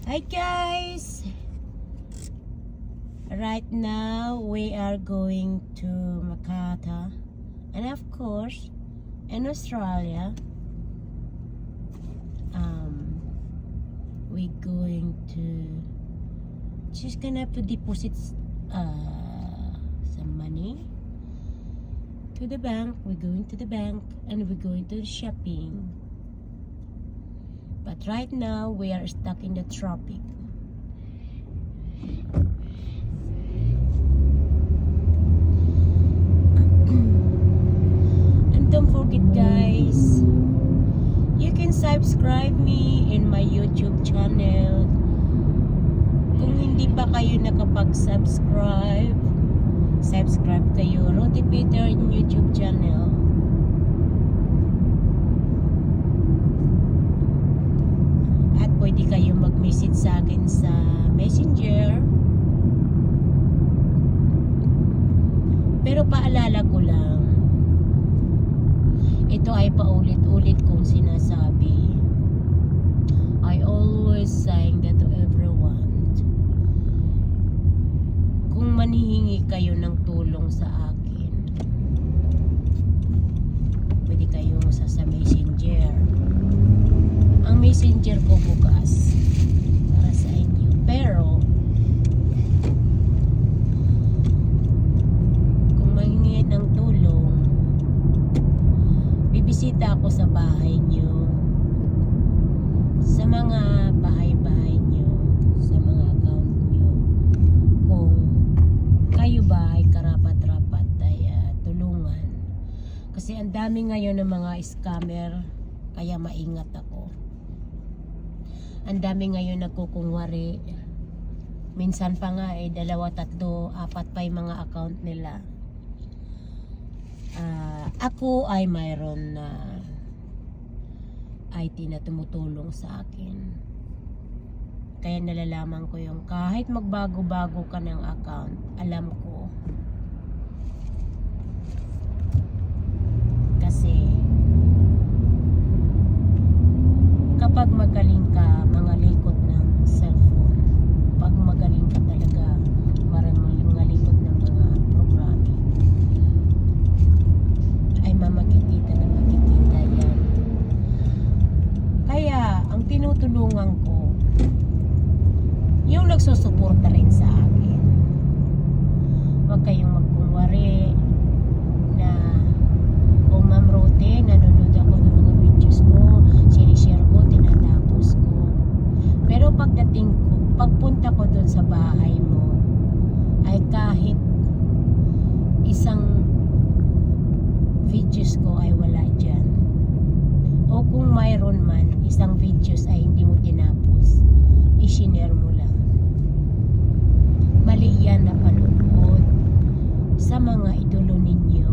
Hi guys! Right now we are going to Makata, and of course in Australia we're going to just gonna to deposit some money to the bank. We're going to the bank and we're going to the shopping. But right now, we are stuck in the tropic. And don't forget guys, you can subscribe me in my YouTube channel. Kung hindi pa kayo nakapag-subscribe, subscribe kayo. Rudy Peter in YouTube channel. Pwede kayo mag-message sa akin sa Messenger. Pero paalala ko lang, ito ay paulit-ulit kong sinasabi. I always saying that to everyone. Kung manihingi kayo ng tulong sa akin, pwede kayong sa Messenger. Ang Messenger ko bukas para sa inyo. Pero kung mahingi ng tulong, bibisita ako sa bahay nyo, sa mga bahay-bahay nyo, sa mga account nyo, kung kayo ba ay karapat-rapat ay tulungan. Kasi ang dami ngayon ng mga scammer, kaya maingat ako. Ang dami ngayon nagkukungwari. Minsan pa nga 2, 3, 4 pa yung mga account nila. Ako ay mayroon na IT na tumutulong sa akin. Kaya nalalaman ko yung kahit magbago-bago ka ng account, alam ko. Kasi kapag magaling ka mga likot ng cellphone, pag magaling ka talaga mga likot ng mga programming, ay makikita yan. Kaya ang tinutulungan ko yung nagsusuporta rin sa akin. Huwag kayong magkunwari na Ma'am Rote, nanonood ako ng mga videos mo, sinishare ko, tinatapos ko. Pero pagdating ko, pagpunta ko doon sa bahay mo, ay kahit isang videos ko ay wala dyan. O kung mayroon man, isang videos ay hindi mo tinapos, i-share mo lang. Mali yan na panonood sa mga idolo ninyo.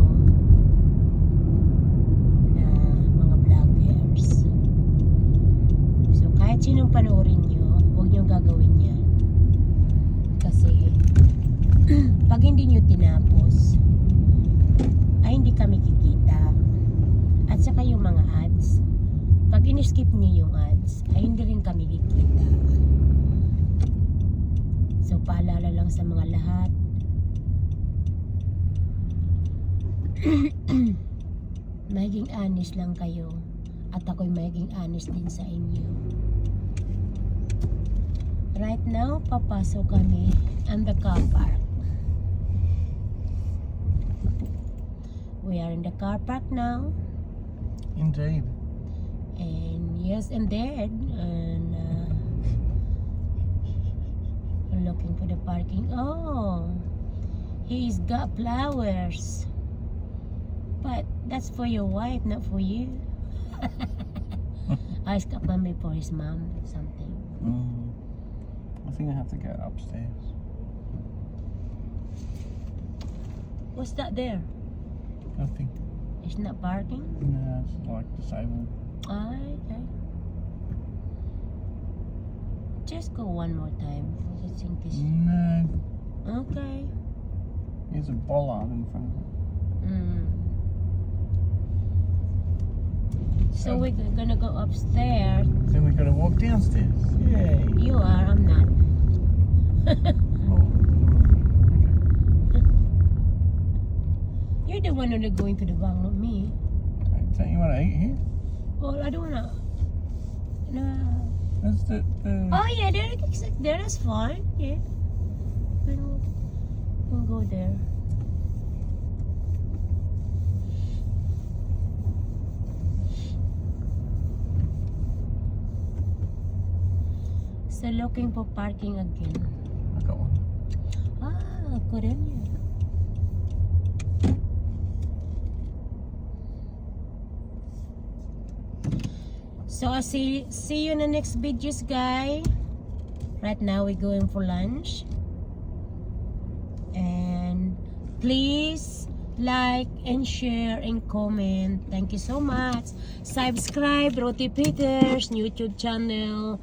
Kahit sinong panoorin nyo, huwag nyo gagawin yan. Kasi pag hindi nyo tinapos, ay hindi kami kikita. At saka yung mga ads, pag in-skip nyo yung ads, ay hindi rin kami kikita. So paalala lang sa mga lahat, maging honest lang kayo. At ako'y maging honest din sa inyo. Right now, papasok kami on the car park. We are in the car park now. Indeed. And yes, indeed. And we're looking for the parking. Oh, he's got flowers. But that's for your wife, not for you. He's got money for his mom, something. I think I have to go upstairs. What's that there? Nothing. It's not parking? No, it's like disabled. Okay. Just go one more time. I think this. No. Okay. There's a bollard in front of it. So we're gonna go upstairs. Then we've got to walk downstairs. Yeah. Yay. You are, I'm not. Oh. You're the one who's going to the bank, not me. Okay. So you want to eat here? Well, I don't wanna. No. That's the Oh yeah, there is fine. Yeah. We'll go there. So looking for parking again. I got one. Ah, Korean. So I see you in the next videos, guys. Right now we're going for lunch. And please like and share and comment. Thank you so much. Subscribe Roti Peters YouTube channel.